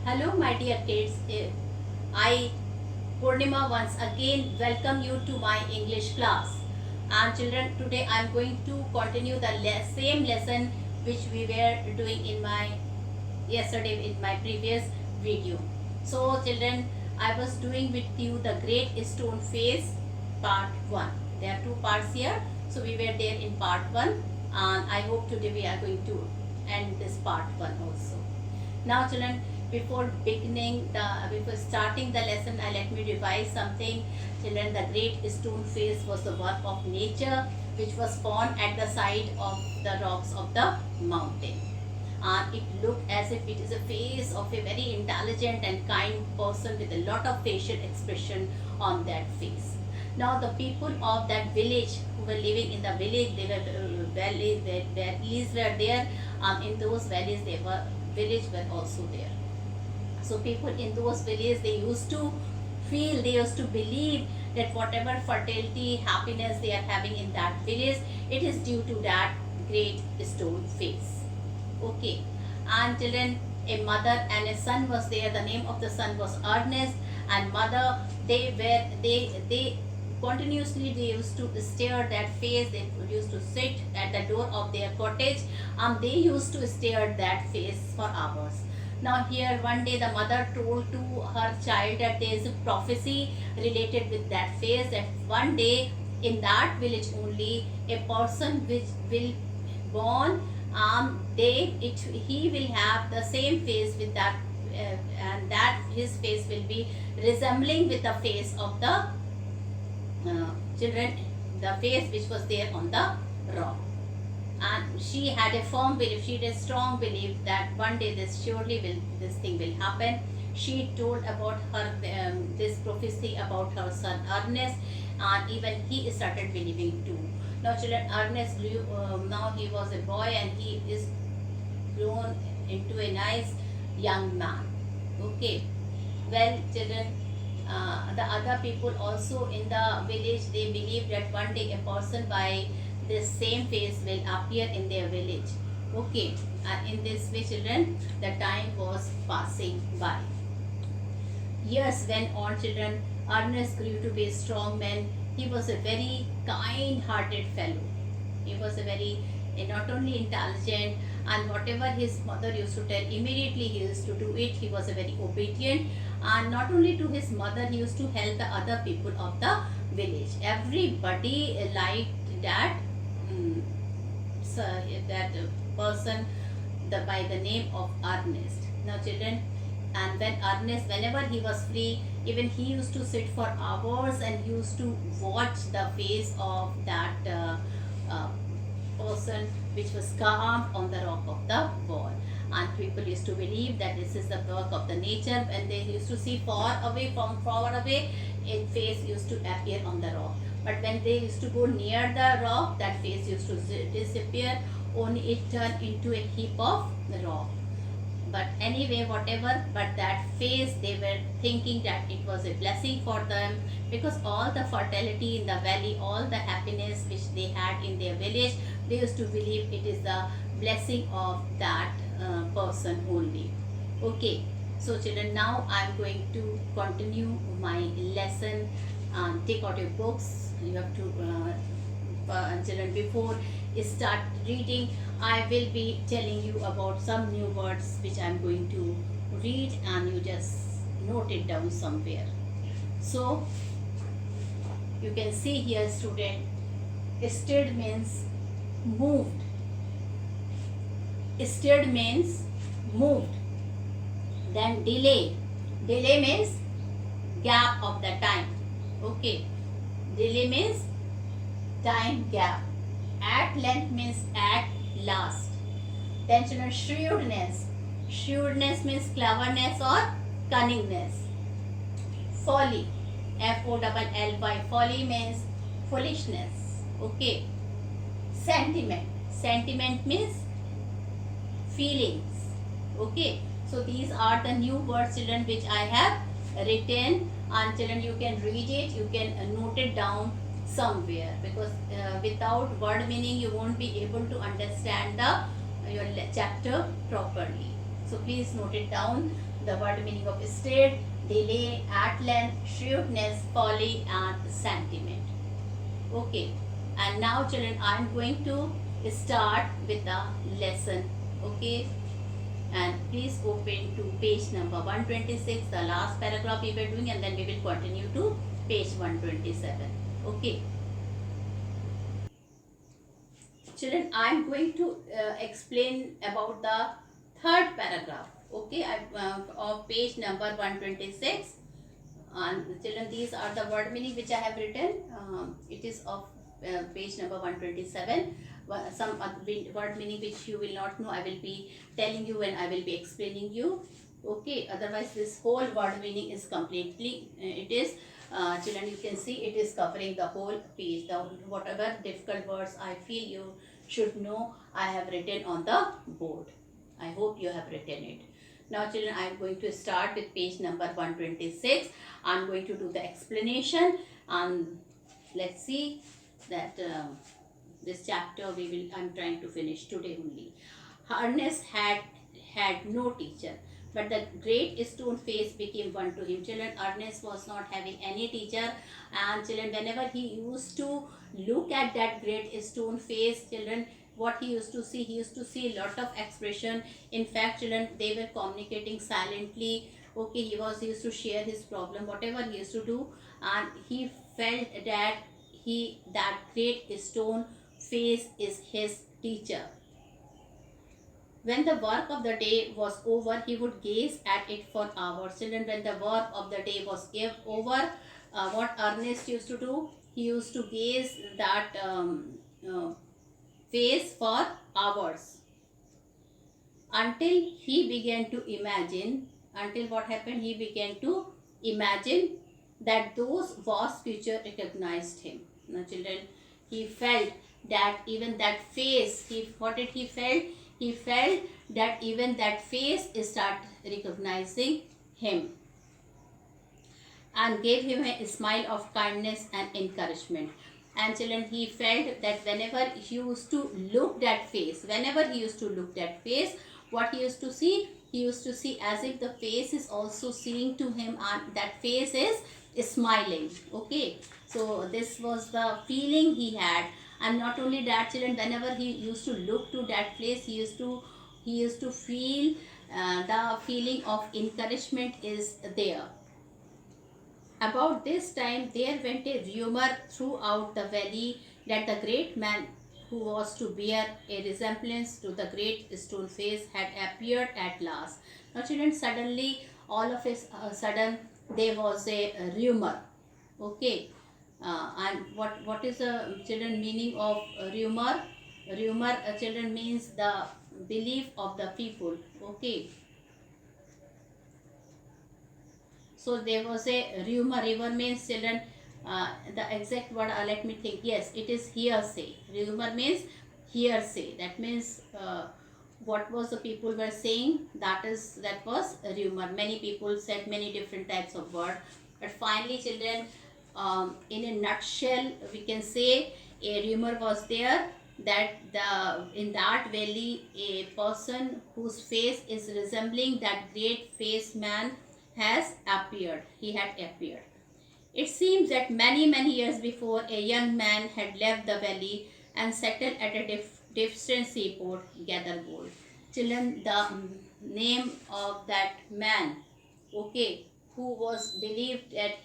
Hello, my dear kids. I, Purnima, once again welcome you to my English class. And children, today I am going to continue the same lesson which we were doing in my yesterday in my previous video. So, children, I was doing with you the Great Stone Face part 1. There are two parts here. So, we were there in part 1, and I hope today we are going to end this part 1 also. Now, children, before starting the lesson, let me revise something. Children, the Great Stone Face was the work of nature which was found at the side of the rocks of the mountain. And it looked as if it is a face of a very intelligent and kind person with a lot of facial expression on that face. Now, the people of that village who were living in the village, they were valleys were there, and in those valleys, village were also there. So people in those villages, they used to believe that whatever fertility, happiness they are having in that village, it is due to that great stone face. Okay, and children, a mother and a son was there. The name of the son was Ernest, and mother, they continuously they used to stare that face. They used to sit at the door of their cottage, and they used to stare that face for hours. Now here one day the mother told to her child that there is a prophecy related with that face, that one day in that village only a person which will born, he will have the same face with that, and that his face will be resembling with the face of the children, the face which was there on the rock. And she had a firm belief, she had a strong belief that one day this thing will happen. She told about her this prophecy about her son Ernest, and even he started believing too. Now children, Ernest grew, now he was a boy and he is grown into a nice young man. Okay, well children, the other people also in the village, they believe that one day a person by this same face will appear in their village. Okay, and in this way children, the time was passing by. Years went on children. Ernest grew to be a strong man. He was a very kind hearted fellow. He was a very not only intelligent, and whatever his mother used to tell, immediately he used to do it. He was a very obedient, and not only to his mother, he used to help the other people of the village. Everybody liked that that person by the name of Ernest. Now children, and when Ernest, whenever he was free, even he used to sit for hours and he used to watch the face of that person which was carved on the rock of the wall. And people used to believe that this is the work of the nature, and they used to see far away, a face used to appear on the rock. But when they used to go near the rock, that face used to disappear, only it turned into a heap of rock. But anyway, whatever, but that face, they were thinking that it was a blessing for them, because all the fertility in the valley, all the happiness which they had in their village, they used to believe it is the blessing of that person only. Okay, so children, now I am going to continue my lesson. Take out your books. You have to children, before start reading, I will be telling you about some new words which I am going to read, and you just note it down somewhere. So you can see here student, stirred means moved. Stirred means moved. Then delay means gap of the time. Okay, delay means time gap. At length means at last. Then children, shrewdness means cleverness or cunningness. Folly, FOLLY, folly means foolishness. Okay. Sentiment means feelings. Okay, so these are the new words children which I have written, and children, you can read it, you can note it down somewhere, because without word meaning you won't be able to understand your chapter properly. So please note it down. The word meaning of state, delay, at length, shrewdness, folly and sentiment. Okay, and now children, I am going to start with the lesson. Okay, and please open to page number 126, the last paragraph we were doing, and then we will continue to page 127. Okay, children, I am going to explain about the third paragraph. Okay, of page number 126. And children, these are the word meaning which I have written. It is of page number 127. Some word meaning which you will not know, I will be telling you when I will be explaining you. Okay, otherwise this whole word meaning is completely, it is, children, you can see it is covering the whole page. The whatever difficult words I feel you should know, I have written on the board. I hope you have written it. Now children, I am going to start with page number 126. I am going to do the explanation, and let's see that this chapter I am trying to finish today only. Ernest had no teacher, but the great stone face became one to him. Children, Ernest was not having any teacher, and children, whenever he used to look at that great stone face, children, what he used to see a lot of expression. In fact, children, they were communicating silently. Okay, he used to share his problem, whatever he used to do, and he felt that that great stone face is his teacher. When the work of the day was over, he would gaze at it for hours. Children, when the work of the day was over, what Ernest used to do, he used to gaze that face for hours, until he began to imagine, until what happened, he began to imagine that those vast future recognized him. Now children, he felt that even that face, what did he felt? He felt that even that face start recognizing him, and gave him a smile of kindness and encouragement. And children, he felt that whenever he used to look that face, what he used to see? He used to see as if the face is also seeing to him, and that face is smiling. Okay, so this was the feeling he had. And not only that, children, whenever he used to look to that place, he used to feel the feeling of encouragement is there. About this time, there went a rumor throughout the valley that the great man who was to bear a resemblance to the great stone face had appeared at last. Now children, suddenly, all of a sudden, there was a rumor. Okay, and what is the children meaning of rumor? Rumor, children, means the belief of the people. Okay, so there was a rumor. Rumor means, children, the exact word, let me think. Yes, it is hearsay. Rumor means hearsay. That means what was the people were saying, that was a rumor. Many people said many different types of word, but finally, children, in a nutshell, we can say a rumor was there that in that valley, a person whose face is resembling that great face man has appeared. He had appeared. It seems that many years before, a young man had left the valley and settled at a distant seaport, gather gold. Children, the name of that man, okay, who was believed that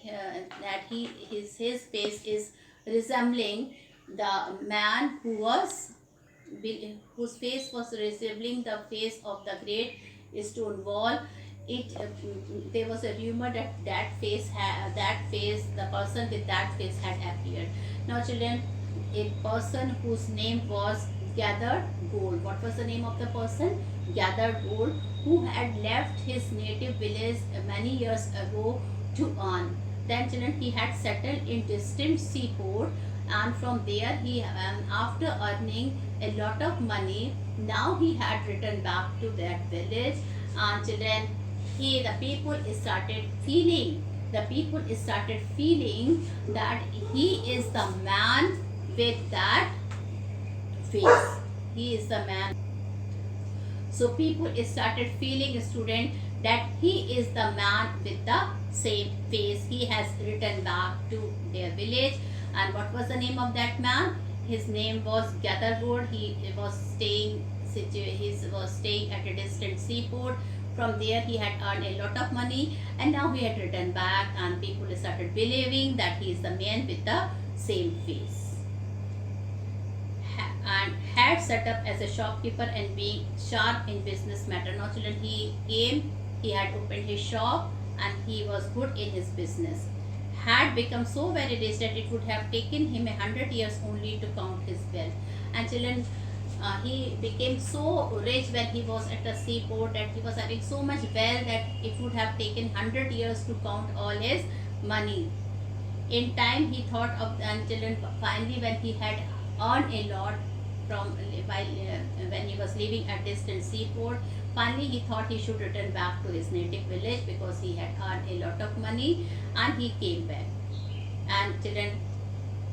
his face is resembling the man whose face was resembling the face of the great stone wall. There was a rumor that the person with that face had appeared. Now children, a person whose name was Gathered Gold. What was the name of the person? Gathered Gold, who had left his native village many years ago to earn. Then children, he had settled in distant seaport, and from there after earning a lot of money, now he had returned back to that village. And children, the people started feeling that he is the man with that face. He is the man. So people started feeling, student, that he is the man with the same face. He has returned back to their village. And what was the name of that man? His name was Gathergood. He was staying at a distant seaport. From there he had earned a lot of money, and now he had returned back, and people started believing that he is the man with the same face. And had set up as a shopkeeper and being sharp in business matter. Now children, he came, he had opened his shop, and he was good in his business. Had become so very rich that it would have taken him 100 years only to count his wealth. And children, he became so rich when he was at the seaport, that he was having so much wealth that it would have taken 100 years to count all his money. In time he thought of, and children, finally when he had earned a lot from when he was living at distant seaport, finally he thought he should return back to his native village because he had earned a lot of money, and he came back. And children,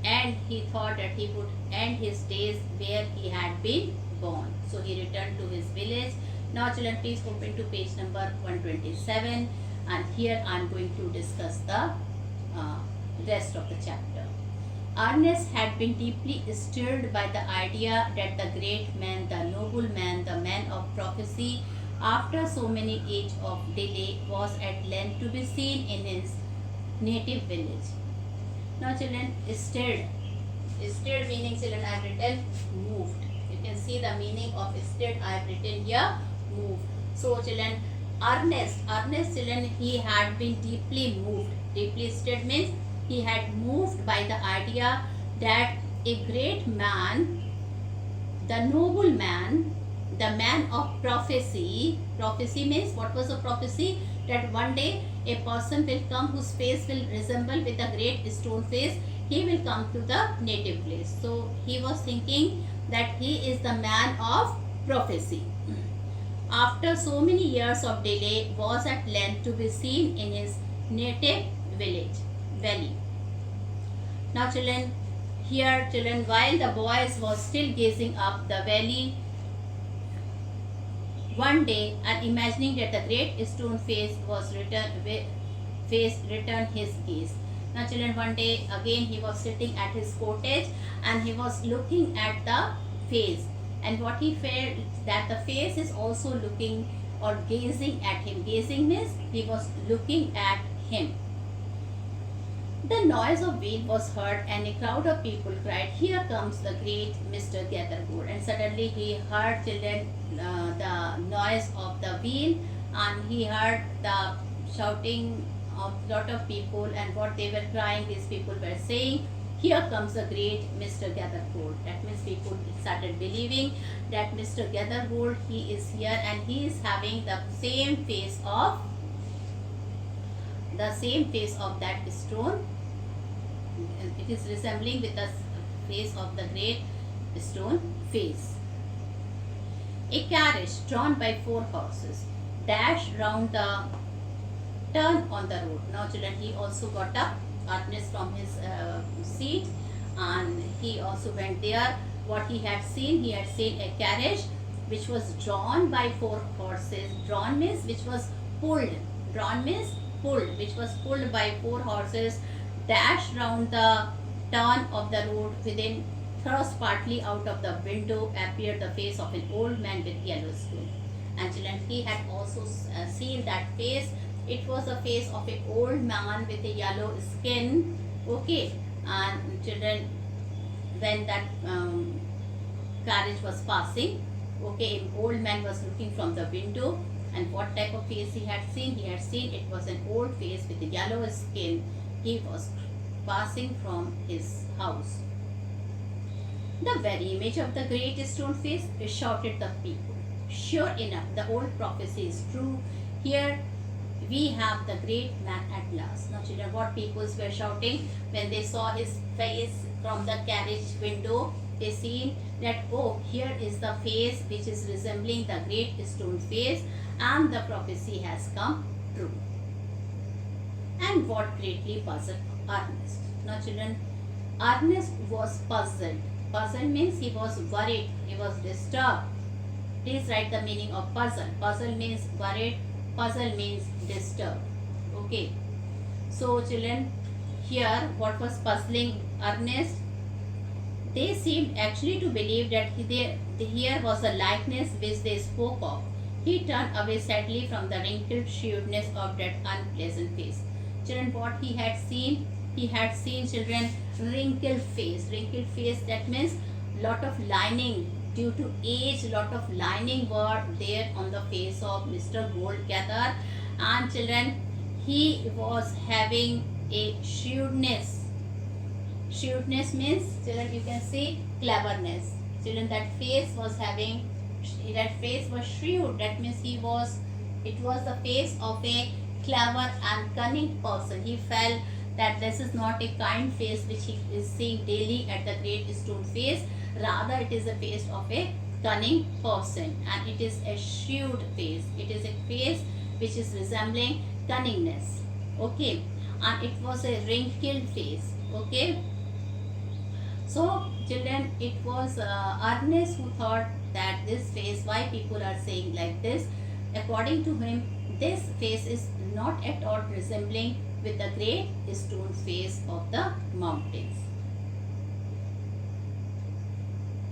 and he thought that he would end his days where he had been born. So he returned to his village. Now children, please open to page number 127, and here I am going to discuss the rest of the chapter. Ernest had been deeply stirred by the idea that the great man, the noble man, the man of prophecy, after so many age of delay, was at length to be seen in his native village. Now children, stirred meaning, children, I have written moved. You can see the meaning of stirred, I have written here moved. So children, Ernest children, he had been deeply moved. Deeply stirred means he had moved by the idea that a great man, the noble man, the man of prophecy. Prophecy means, what was a prophecy? That one day a person will come whose face will resemble with a great stone face. He will come to the native place. So he was thinking that he is the man of prophecy. After so many years of delay, was at length to be seen in his native valley. Now children, here children, while the boys was still gazing up the valley, one day, and imagining that the great stone face returned his gaze. Now children, one day again he was sitting at his cottage, and he was looking at the face, and what he felt, that the face is also looking or gazing at him. Gazing means he was looking at him. The noise of wheel was heard, and a crowd of people cried, "Here comes the great Mr. Gathergood." And suddenly he heard, children, the noise of the wheel, and he heard the shouting of lot of people, and what they were crying, these people were saying, "Here comes the great Mr. Gathergood." That means people started believing that Mr. Gathergood, he is here, and he is having the same face of that stone. It is resembling with the face of the great stone face. A carriage drawn by 4 horses dashed round the turn on the road. Now children, he also got up, Ernest, from his seat, and he also went there. What he had seen a carriage which was drawn by 4 horses. Drawn means which was pulled. Drawn means pulled, which was pulled by 4 horses, dashed round the turn of the road. Within, thrust partly out of the window, appeared the face of an old man with yellow skin. And children, he had also seen that face. It was the face of an old man with a yellow skin. Okay, and children, when that carriage was passing, okay, an old man was looking from the window, and what type of face he had seen? He had seen it was an old face with a yellow skin. He was passing from his house. "The very image of the great stone face," shouted the people. Sure enough, the old prophecy is true. Here we have the great man at last. Now children, what people were shouting when they saw his face from the carriage window? They seen that, oh, here is the face which is resembling the great stone face, and the prophecy has come true. And what greatly puzzled Ernest. Now children, Ernest was puzzled. Puzzled means he was worried, he was disturbed. Please write the meaning of puzzle. Puzzle means worried. Puzzle means disturbed. Okay. So children, here what was puzzling Ernest? They seemed actually to believe that here was a likeness which they spoke of. He turned away sadly from the wrinkled shrewdness of that unpleasant face. Children, what he had seen children, wrinkled face. Wrinkled face, that means lot of lining. Due to age, lot of lining were there on the face of Mr. Goldgather. And children, he was having a shrewdness. Shrewdness means, children, you can say cleverness. Children, that face was shrewd. That means it was the face of a clever and cunning person. He felt that this is not a kind face which he is seeing daily at the Great Stone Face. Rather, it is a face of a cunning person, and it is a shrewd face. It is a face which is resembling cunningness. Okay, and it was a wrinkled face. Okay. So children, it was Ernest who thought that this face, why people are saying like this. According to him, this face is not at all resembling with the great stone face of the mountains.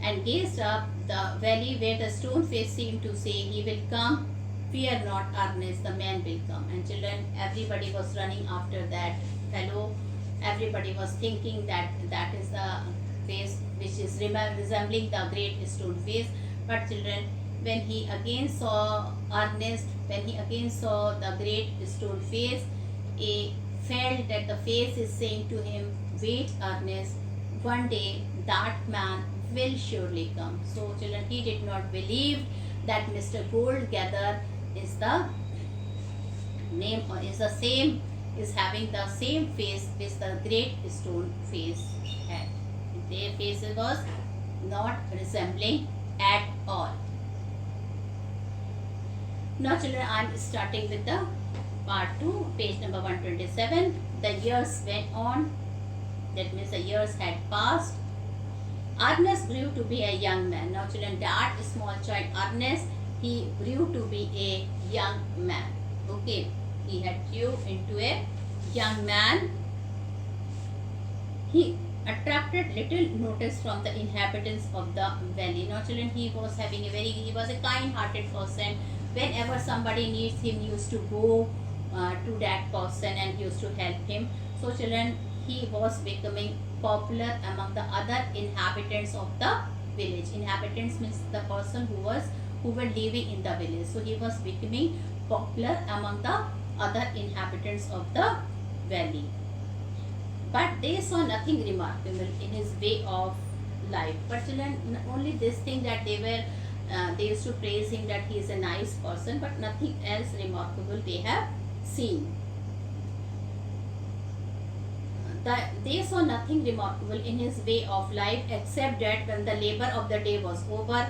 And gazed up the valley where the stone face seemed to say, he will come. Fear not, Ernest, the man will come. And children, everybody was running after that fellow. Everybody was thinking that that is the face which is resembling the great stone face. But children, when he again saw Ernest, when he again saw the great stone face, he felt that the face is saying to him, wait, Ernest, one day that man will surely come. So children, he did not believe that Mr. Goldgather is the name, or is having the same face which the great stone face had. Their faces was not resembling at all. Now children, I am starting with the part 2, page number 127. The years went on, that means the years had passed. Ernest grew to be a young man. Now children, that small child Ernest, he grew to be a young man. Okay, he had grew into a young man. He attracted little notice from the inhabitants of the valley. Now children, he was a kind-hearted person. Whenever somebody needs him, he used to go to that person and used to help him. So children, he was becoming popular among the other inhabitants of the village. Inhabitants means the person who were living in the village. So he was becoming popular among the other inhabitants of the valley. But they saw nothing remarkable in his way of life. But children, only this thing that they used to praise him that he is a nice person, but nothing else remarkable they have seen. They saw nothing remarkable in his way of life, except that when the labor of the day was over,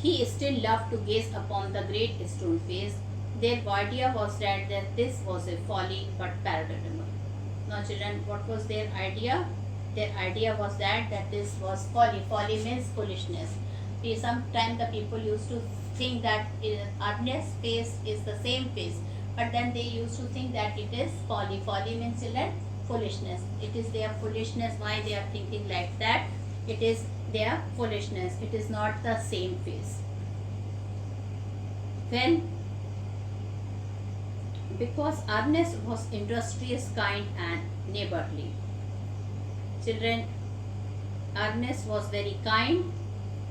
he still loved to gaze upon the great stone face. Their idea was that this was a folly but palatable. Now children, what was their idea? Their idea was that this was folly. Folly means foolishness. Sometimes the people used to think that Ernest's face is the same face, but then they used to think that it is folly. Folly means children, foolishness. It is their foolishness why they are thinking like that. It is their foolishness. It is not the same face. Because Ernest was industrious, kind and neighborly. Children, Ernest was very kind.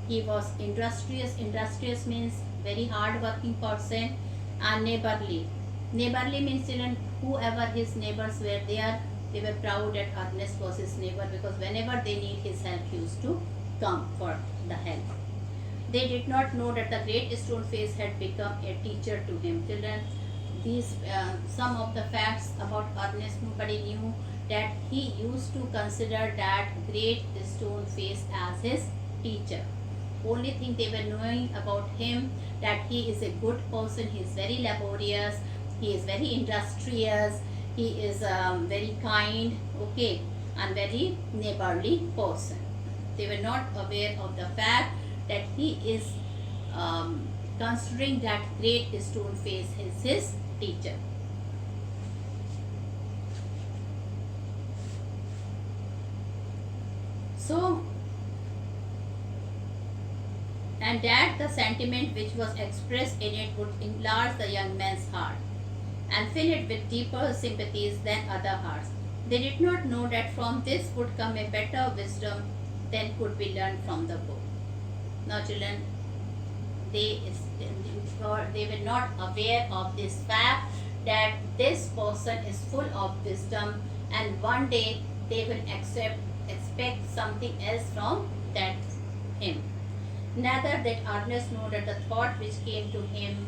He was industrious. Industrious means very hard working person, and neighborly. Neighborly means children, whoever his neighbors were there, they were proud that Ernest was his neighbor, because whenever they need his help, he used to come for the help. They did not know that the great stone face had become a teacher to him. Children, these some of the facts about Ernest, nobody knew that he used to consider that great stone face as his teacher. Only thing they were knowing about him, that he is a good person, he is very laborious, he is very industrious, he is very kind, okay, and very neighborly person. They were not aware of the fact that he is considering that great stone face is his teacher. So, and that the sentiment which was expressed in it would enlarge the young man's heart and fill it with deeper sympathies than other hearts. They did not know that from this would come a better wisdom than could be learned from the book. Now, children, they, they were not aware of this fact that this person is full of wisdom, and one day they will expect something else from that him. Neither did Ernest know that the thought which came to him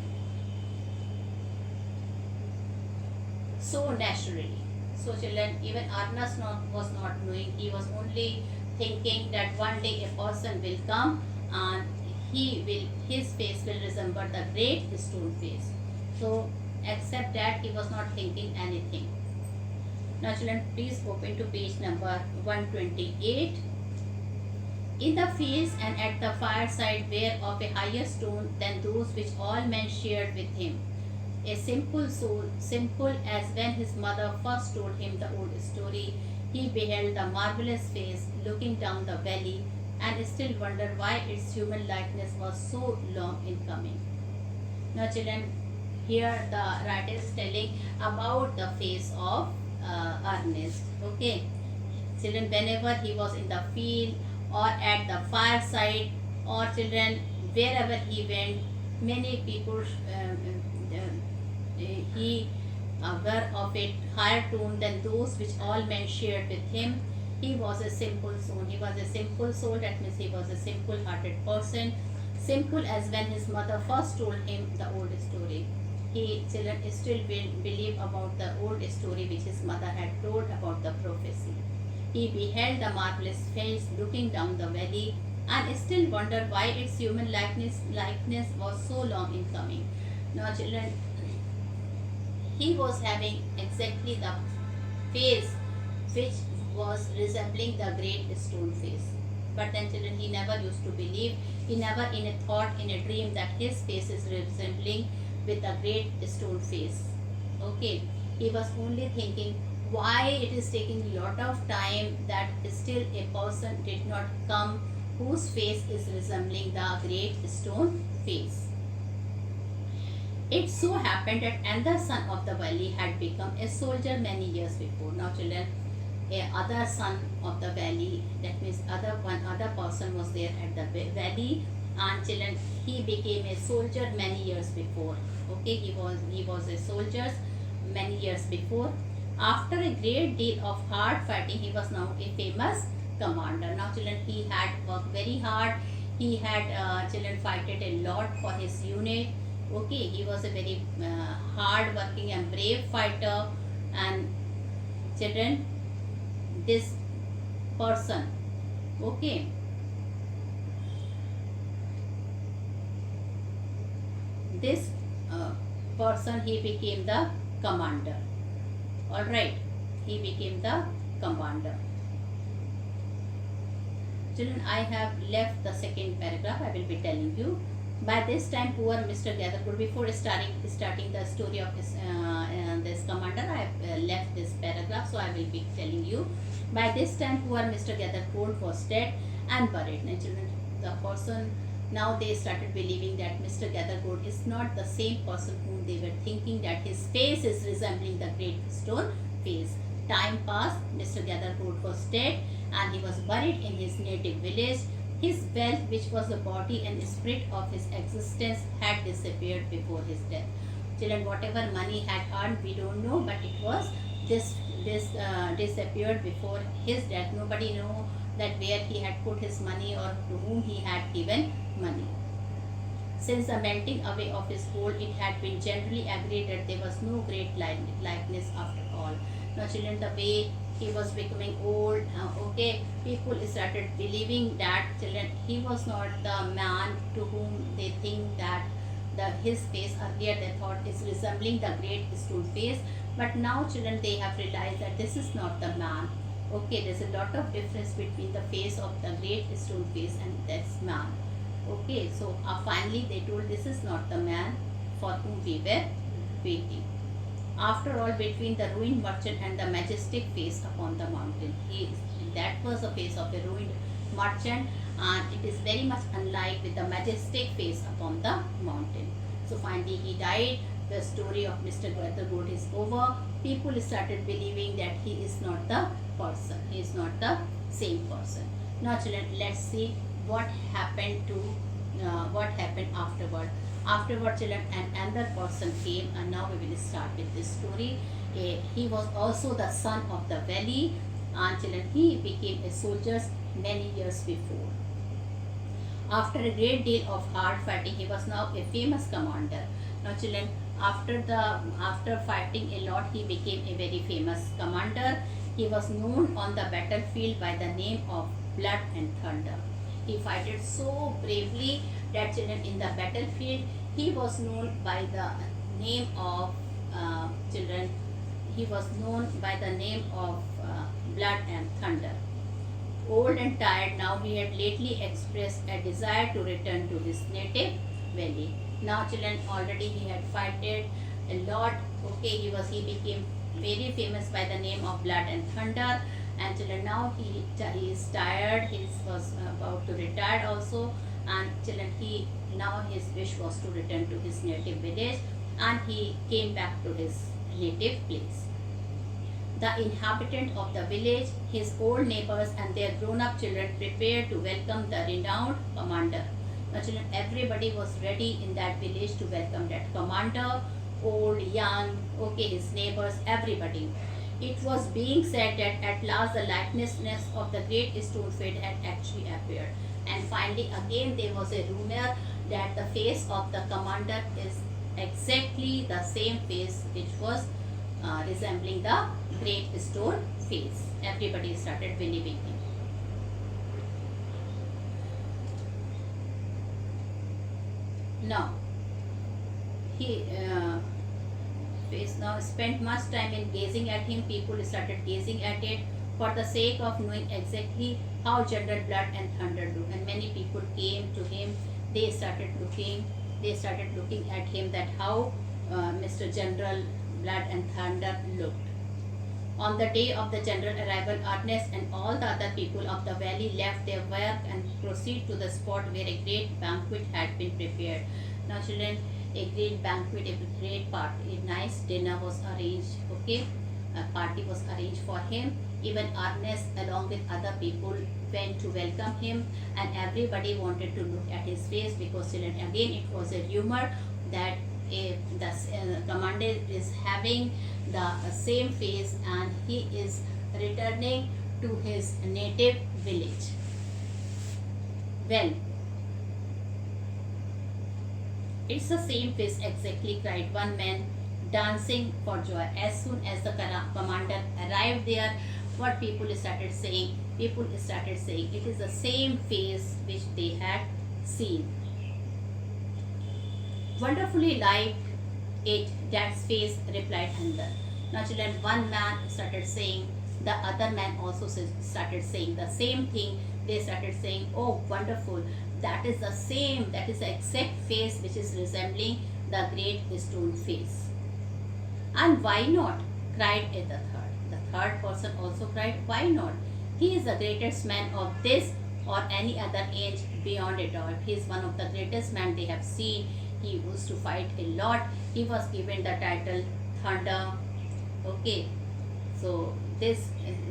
so naturally. So children, even Ernest was not knowing. He was only thinking that one day a person will come and his face will resemble the great stone face. So except that he was not thinking anything. Now children, please open to page number 128. In the fields and at the fireside were of a higher stone than those which all men shared with him. A simple soul, simple as when his mother first told him the old story, he beheld the marvelous face looking down the valley and still wondered why its human likeness was so long in coming. Now children, here the writer is telling about the face of Ernest. Okay, children, whenever he was in the field or at the fireside, or children, wherever he went, many people he were of a higher tone than those which all men shared with him. He was a simple soul. He was a simple soul. That means he was a simple-hearted person. Simple as when his mother first told him the old story. He children still believe about the old story which his mother had told about the prophecy. He beheld the marvelous face looking down the valley and still wondered why its human likeness was so long in coming. Now children, he was having exactly the face which was resembling the great stone face. But then children, he never used to believe, he never in a thought, in a dream that his face is resembling with a great stone face. Okay, he was only thinking why it is taking a lot of time that still a person did not come whose face is resembling the great stone face. It so happened that another son of the valley had become a soldier many years before. Now children, a other son of the valley, that means one other person was there at the valley, and children, he became a soldier many years before. Okay, he was a soldier many years before. After a great deal of hard fighting, he was now a famous commander. Now children, he had worked very hard. He had children fighted a lot for his unit. Okay, he was a very hard working and brave fighter. And children, this person, okay, this person, he became the commander. All right, he became the commander. Children, I have left the second paragraph. I will be telling you. By this time, poor Mr. Gathergold, before starting the story of this commander, I have left this paragraph, so I will be telling you. By this time, poor Mr. Gathergold was dead and buried. And children, the person, now they started believing that Mr. Gathergold is not the same person whom they were thinking, that his face is resembling the great stone face. Time passed, Mr. Gathergold was dead and he was buried in his native village. His wealth, which was the body and spirit of his existence, had disappeared before his death. Children, whatever money had earned, we don't know, but it was disappeared before his death. Nobody knew that where he had put his money or to whom he had given money. Since the melting away of his gold, it had been generally agreed that there was no great likeness after all. Now children, the way he was becoming old, okay, people started believing that children, he was not the man to whom they think that his face earlier they thought is resembling the great stone face, but now children, they have realized that this is not the man. Okay, there's a lot of difference between the face of the great stone face and this man. Okay, so finally they told this is not the man for whom we were waiting. After all, between the ruined merchant and the majestic face upon the mountain, that was the face of a ruined merchant, and it is very much unlike with the majestic face upon the mountain. So finally he died. The story of Mr. Weathergood is over. People started believing that he is not the person. He is not the same person. Now, children, let's see what happened to what happened afterward. Afterward, children, another person came, and now we will start with this story. He was also the son of the valley, and children, he became a soldier many years before. After a great deal of hard fighting, he was now a famous commander. Now, children, after fighting a lot, he became a very famous commander. He was known on the battlefield by the name of Blood and Thunder. He fought so bravely that, children, in the battlefield he was known by the name of children. He was known by the name of Blood and Thunder. Old and tired now, he had lately expressed a desire to return to his native valley. Now, children, already he had foughted a lot. Okay, he became very famous by the name of Blood and Thunder. And children, now he is tired. He was about to retire also. And children, now his wish was to return to his native village, and he came back to his native place. The inhabitant of the village, his old neighbors and their grown-up children prepared to welcome the renowned commander. Now, children, everybody was ready in that village to welcome that commander, old, young, okay, his neighbors, everybody. It was being said that at last the likeness of the great stone fate had actually appeared. And finally, again, there was a rumor that the face of the commander is exactly the same face which was resembling the great stone face. Everybody started believing him. Now, he now spent much time in gazing at him. People started gazing at it for the sake of knowing exactly how General Blood and Thunder do. And many people came to him. They started looking at him, that how Mr. General Blood and Thunder looked. On the day of the general arrival, Ernest and all the other people of the valley left their work and proceeded to the spot where a great banquet had been prepared. Now, children, a great banquet, a great party, a nice dinner was arranged. Okay, a party was arranged for him. Even Ernest, along with other people, went to welcome him, and everybody wanted to look at his face, because children, again, it was a rumor that the commander is having the same face, and he is returning to his native village. Well, it's the same face exactly, cried one man, dancing for joy. As soon as the commander arrived there, what people started saying? People started saying it is the same face which they had seen. Wonderfully like it, that face, replied another. Now, children, one man started saying, the other man also started saying the same thing. They started saying, oh, wonderful, that is the exact face which is resembling the great stone face. And why not? Cried the third. The third person also cried, why not? He is the greatest man of this or any other age beyond it all. He is one of the greatest men they have seen. He used to fight a lot. He was given the title Thunder. Okay, so they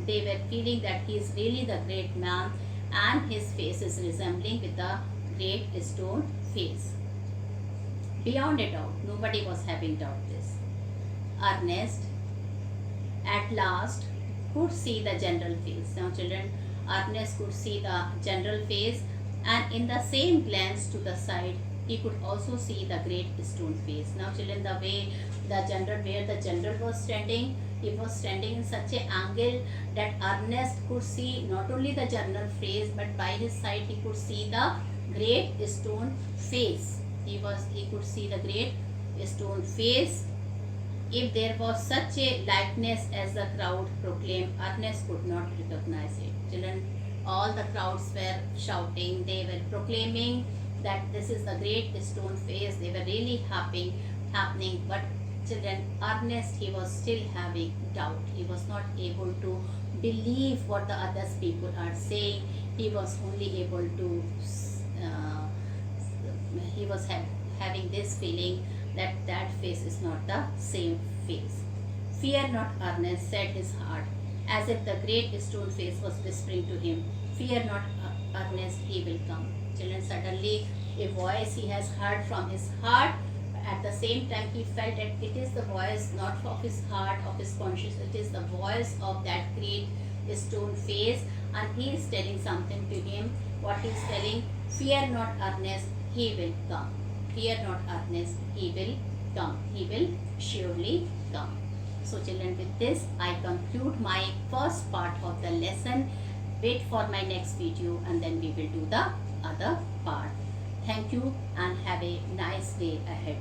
were feeling that he is really the great man, and his face is resembling with the great stone face. Beyond it all, nobody was having doubt this. Ernest at last could see the general face. Now, children, Ernest could see the general face, and in the same glance to the side, he could also see the great stone face. Now, children, the way where the general was standing, he was standing in such an angle that Ernest could see not only the general face, but by his side he could see the great stone face. He could see the great stone face. If there was such a likeness as the crowd proclaimed, Ernest could not recognize it. Children, all the crowds were shouting, they were proclaiming that this is the great stone face. They were really happening, but children, Ernest, he was still having doubt. He was not able to believe what the others people are saying. He was only able to uh, he was having this feeling that that face is not the same face. Fear not, Ernest, said his heart, as if the great stone face was whispering to him. Fear not, Ernest, he will come. Children, suddenly a voice he has heard from his heart. At the same time, he felt that it is the voice not of his heart, of his conscience, it is the voice of that great stone face, and he is telling something to him. What he is telling? Fear not, Ernest, he will come. Fear not, Ernest, he will come. He will surely come. So children, with this I conclude my first part of the lesson. Wait for my next video and then we will do the other part. Thank you and have a nice day ahead.